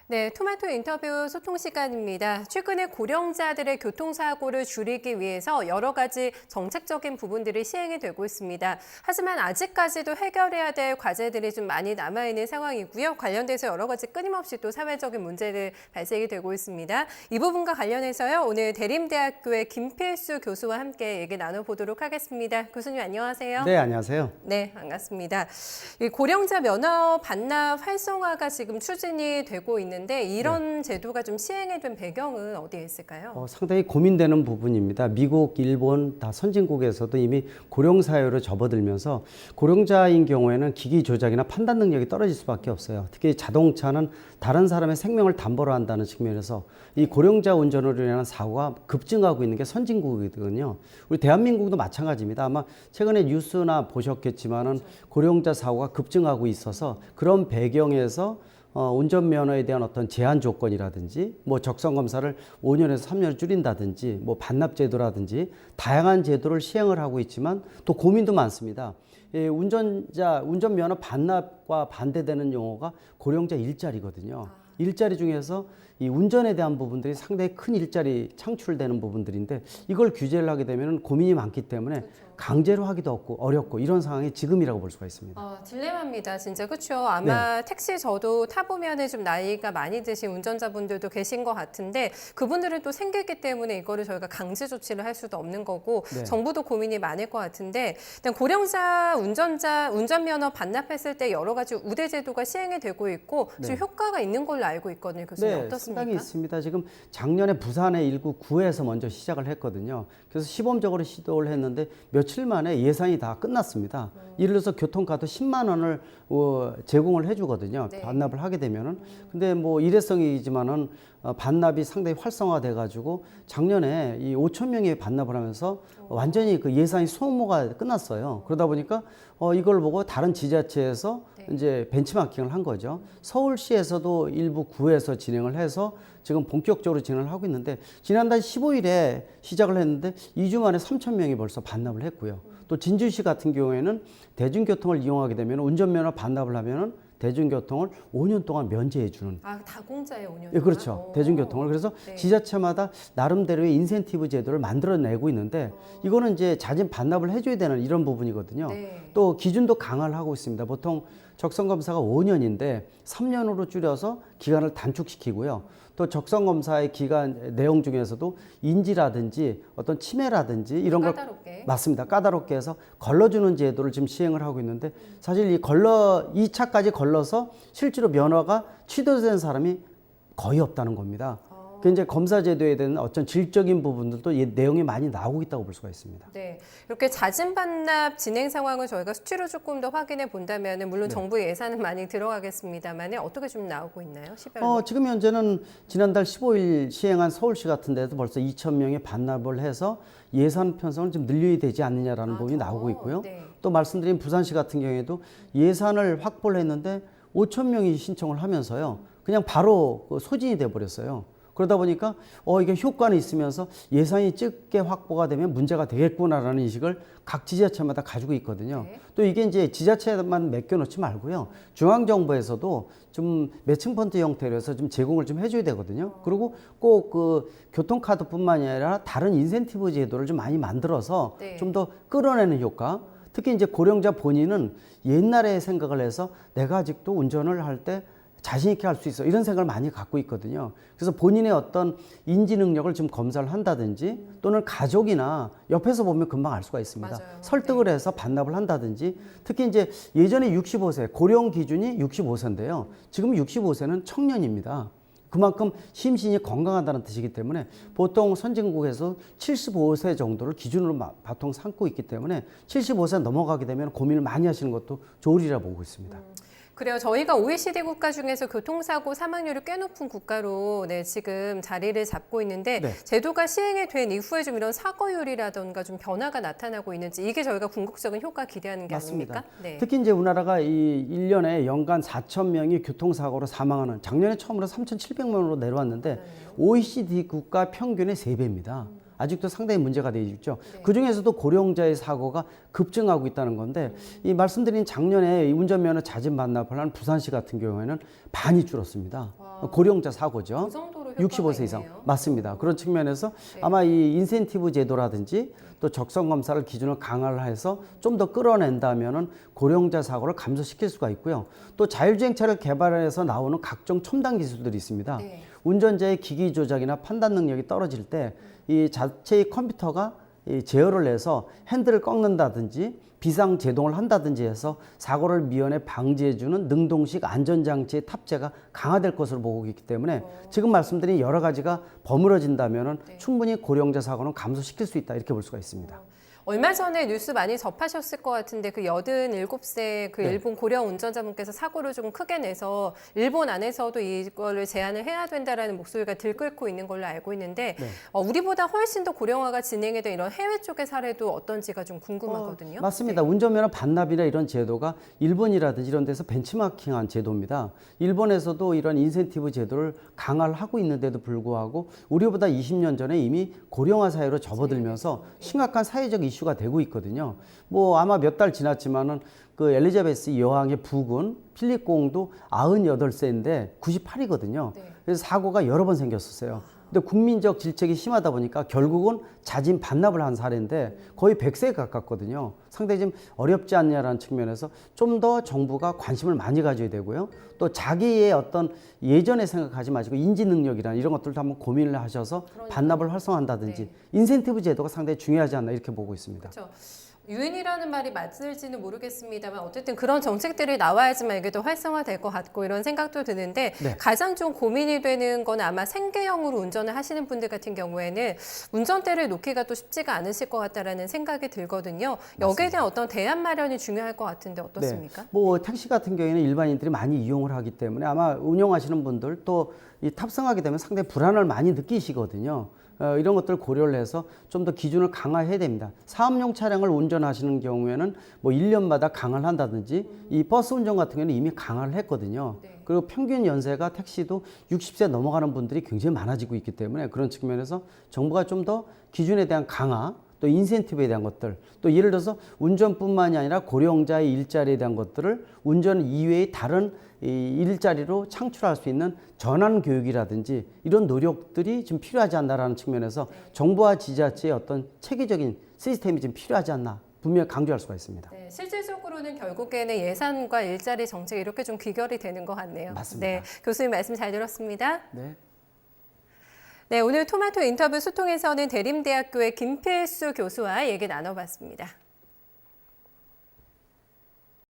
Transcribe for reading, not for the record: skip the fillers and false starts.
네, 토마토 인터뷰 소통 시간입니다. 최근에 고령자들의 교통사고를 줄이기 위해서 여러 가지 정책적인 부분들이 시행이 되고 있습니다. 하지만 아직까지도 해결해야 될 과제들이 좀 많이 남아있는 상황이고요. 관련돼서 여러 가지 끊임없이 또 사회적인 문제들 발생이 되고 있습니다. 이 부분과 관련해서요, 오늘 대림대학교의 김필수 교수와 함께 얘기 나눠보도록 하겠습니다. 교수님 안녕하세요. 네, 안녕하세요. 네, 반갑습니다. 이 고령자 면허 반납 활성화가 지금 추진이 되고 있는데 이런 제도가 좀 시행이 된 배경은 어디에 있을까요? 상당히 고민되는 부분입니다. 미국, 일본 다 선진국에서도 이미 고령 사회로 접어들면서 고령자인 경우에는 기기 조작이나 판단 능력이 떨어질 수밖에 없어요. 특히 자동차는 다른 사람의 생명을 담보로 한다는 측면에서 이 고령자 운전으로 인한 사고가 급증하고 있는 게 선진국이거든요. 우리 대한민국도 마찬가지입니다. 아마 최근에 뉴스나 보셨겠지만은 고령자 사고가 급증하고 있어서 그런 배경에서 운전면허에 대한 어떤 제한 조건이라든지 뭐 적성검사를 5년에서 3년을 줄인다든지 뭐 반납제도라든지 다양한 제도를 시행을 하고 있지만 또 고민도 많습니다. 운전면허 반납과 반대되는 용어가 고령자 일자리거든요. 일자리 중에서 이 운전에 대한 부분들이 상당히 큰 일자리 창출되는 부분들인데 이걸 규제를 하게 되면 고민이 많기 때문에 강제로 하기도 어렵고 이런 상황이 지금이라고 볼 수가 있습니다. 딜레마입니다. 진짜 그렇죠. 아마 택시 저도 타보면은 좀 나이가 많이 드신 운전자분들도 계신 것 같은데 그분들은 또 생기기 때문에 이거를 저희가 강제 조치를 할 수도 없는 거고 정부도 고민이 많을 것 같은데 일단 고령자 운전면허 반납했을 때 여러 가지 우대 제도가 시행이 되고 있고 좀 효과가 있는 걸로 알고 있거든요. 교수님 어떻습니까? 상당히 있습니다. 지금 작년에 부산의 일구 구에서 먼저 시작을 했거든요. 그래서 시범적으로 시도를 했는데 며칠 만에 예산이 다 끝났습니다. 예를 들어서 교통카드 10만 원을 제공을 해주거든요. 반납을 하게 되면은. 근데 뭐 일회성이지만은 반납이 상당히 활성화돼 가지고 작년에 이 5천 명이 반납을 하면서 완전히 그 예산이 소모가 끝났어요. 그러다 보니까 이걸 보고 다른 지자체에서 이제 벤치마킹을 한 거죠. 서울시에서도 일부 구에서 진행을 해서 지금 본격적으로 진행을 하고 있는데 지난달 15일에 시작을 했는데 2주 만에 3천 명이 벌써 반납을 했고요. 또 진주시 같은 경우에는 대중교통을 이용하게 되면 운전면허 반납을 하면은 대중교통을 5년 동안 면제해 주는. 다 공짜예요, 5년 동안? 예, 그렇죠. 대중교통을. 그래서 지자체마다 나름대로의 인센티브 제도를 만들어내고 있는데 이거는 이제 자진 반납을 해줘야 되는 이런 부분이거든요. 또 기준도 강화를 하고 있습니다. 보통 적성검사가 5년인데 3년으로 줄여서 기간을 단축시키고요. 또 적성검사의 기간 내용 중에서도 인지라든지 어떤 치매라든지 이런 걸 맞습니다. 까다롭게 해서 걸러주는 제도를 지금 시행을 하고 있는데 사실 이 2차까지 걸러서 실제로 면허가 취소된 사람이 거의 없다는 겁니다. 그 이제 검사 제도에 대한 어떤 질적인 부분들도 이 내용이 많이 나오고 있다고 볼 수가 있습니다. 네, 이렇게 자진 반납 진행 상황을 저희가 수치로 조금 더 확인해 본다면 물론 정부 예산은 많이 들어가겠습니다만 어떻게 좀 나오고 있나요? 시별로? 지금 현재는 지난달 15일 시행한 서울시 같은 데도 벌써 2천 명이 반납을 해서 예산 편성을 좀 늘려야 되지 않느냐라는 부분이 나오고 있고요. 또 말씀드린 부산시 같은 경우에도 예산을 확보를 했는데 5천 명이 신청을 하면서요. 그냥 바로 소진이 돼 버렸어요. 그러다 보니까 이게 효과는 있으면서 예산이 적게 확보가 되면 문제가 되겠구나라는 인식을 각 지자체마다 가지고 있거든요. 또 이게 이제 지자체만 맡겨놓지 말고요. 중앙정부에서도 좀 매칭 펀드 형태로 해서 좀 제공을 좀 해줘야 되거든요. 그리고 꼭 그 교통카드뿐만이 아니라 다른 인센티브 제도를 좀 많이 만들어서 좀 더 끌어내는 효과. 특히 이제 고령자 본인은 옛날에 생각을 해서 내가 아직도 운전을 할 때 자신 있게 할 수 있어 이런 생각을 많이 갖고 있거든요. 그래서 본인의 어떤 인지 능력을 좀 검사를 한다든지 또는 가족이나 옆에서 보면 금방 알 수가 있습니다. 설득을 해서 반납을 한다든지 특히 이제 예전에 65세 고령 기준이 65세인데요. 지금 65세는 청년입니다. 그만큼 심신이 건강하다는 뜻이기 때문에 보통 선진국에서 75세 정도를 기준으로 보통 삼고 있기 때문에 75세 넘어가게 되면 고민을 많이 하시는 것도 좋으리라 보고 있습니다. 그래요. 저희가 OECD 국가 중에서 교통사고 사망률이 꽤 높은 국가로 지금 자리를 잡고 있는데 제도가 시행이 된 이후에 좀 이런 사고율이라던가 좀 변화가 나타나고 있는지 이게 저희가 궁극적인 효과 기대하는 게 맞습니다. 아닙니까? 특히 이제 우리나라가 이 1년에 연간 4천 명이 교통사고로 사망하는 작년에 처음으로 3,700명으로 내려왔는데 OECD 국가 평균의 3배입니다. 아직도 상당히 문제가 되어 있죠. 그중에서도 고령자의 사고가 급증하고 있다는 건데 이 말씀드린 작년에 운전면허 자진 반납을 한 부산시 같은 경우에는 반이 줄었습니다. 고령자 사고죠. 그 정도로 효과가 65세 이상. 있네요. 맞습니다. 그런 측면에서 네. 아마 이 인센티브 제도라든지 또 적성 검사를 기준을 강화를 해서 좀 더 끌어낸다면은 고령자 사고를 감소시킬 수가 있고요. 또 자율주행차를 개발해서 나오는 각종 첨단 기술들이 있습니다. 네. 운전자의 기기 조작이나 판단 능력이 떨어질 때 이 자체의 컴퓨터가 이 제어를 해서 핸들을 꺾는다든지 비상 제동을 한다든지 해서 사고를 미연에 방지해주는 능동식 안전장치의 탑재가 강화될 것으로 보고 있기 때문에 지금 말씀드린 여러 가지가 버무려진다면 네. 충분히 고령자 사고는 감소시킬 수 있다 이렇게 볼 수가 있습니다. 얼마 전에 뉴스 많이 접하셨을 것 같은데 그 87세 그 네. 일본 고령 운전자분께서 사고를 좀 크게 내서 일본 안에서도 이거를 제한을 해야 된다라는 목소리가 들끓고 있는 걸로 알고 있는데 네. 우리보다 훨씬 더 고령화가 진행이 된 이런 해외 쪽의 사례도 어떤지가 좀 궁금하거든요. 맞습니다. 운전면허 반납이나 이런 제도가 일본이라든지 이런 데서 벤치마킹한 제도입니다. 일본에서도 이런 인센티브 제도를 강화를 하고 있는데도 불구하고 우리보다 20년 전에 이미 고령화 사회로 접어들면서 심각한 사회적 이슈가 되고 있거든요. 뭐 아마 몇 달 지났지만은 그 엘리자베스 여왕의 부군 필립 공도 98세인데 98이거든요. 네. 그래서 사고가 여러 번 생겼었어요. 근데 국민적 질책이 심하다 보니까 결국은 자진 반납을 한 사례인데 거의 100세에 가깝거든요. 상당히 좀 어렵지 않냐라는 측면에서 좀 더 정부가 관심을 많이 가져야 되고요. 또 자기의 어떤 예전에 생각하지 마시고 인지 능력이나 이런 것들도 한번 고민을 하셔서 반납을 활성화한다든지 네. 인센티브 제도가 상당히 중요하지 않나 이렇게 보고 있습니다. 그렇죠. 유인이라는 말이 맞을지는 모르겠습니다만 어쨌든 그런 정책들이 나와야지만 이게 더 활성화될 것 같고 이런 생각도 드는데 네. 가장 좀 고민이 되는 건 아마 생계형으로 운전을 하시는 분들 같은 경우에는 운전대를 놓기가 또 쉽지가 않으실 것 같다라는 생각이 들거든요. 여기에 대한 어떤 대안 마련이 중요할 것 같은데 어떻습니까? 네. 뭐 택시 같은 경우에는 일반인들이 많이 이용을 하기 때문에 아마 운영하시는 분들 또 이 탑승하게 되면 상당히 불안을 많이 느끼시거든요. 이런 것들을 고려를 해서 좀 더 기준을 강화해야 됩니다. 사업용 차량을 운전하시는 경우에는 뭐 1년마다 강화를 한다든지 이 버스 운전 같은 경우는 이미 강화를 했거든요. 네. 그리고 평균 연세가 택시도 60세 넘어가는 분들이 굉장히 많아지고 있기 때문에 그런 측면에서 정부가 좀 더 기준에 대한 강화 또 인센티브에 대한 것들 또 예를 들어서 운전뿐만이 아니라 고령자의 일자리에 대한 것들을 운전 이외의 다른 이 일자리로 창출할 수 있는 전환 교육이라든지 이런 노력들이 좀 필요하지 않나라는 측면에서 정부와 지자체의 어떤 체계적인 시스템이 좀 필요하지 않나 분명히 강조할 수가 있습니다. 네, 실질적으로는 결국에는 예산과 일자리 정책 이렇게 좀 귀결이 되는 것 같네요. 맞습니다. 네, 교수님 말씀 잘 들었습니다. 네. 네, 오늘 토마토 인터뷰 소통에서는 대림대학교의 김필수 교수와 얘기 나눠봤습니다.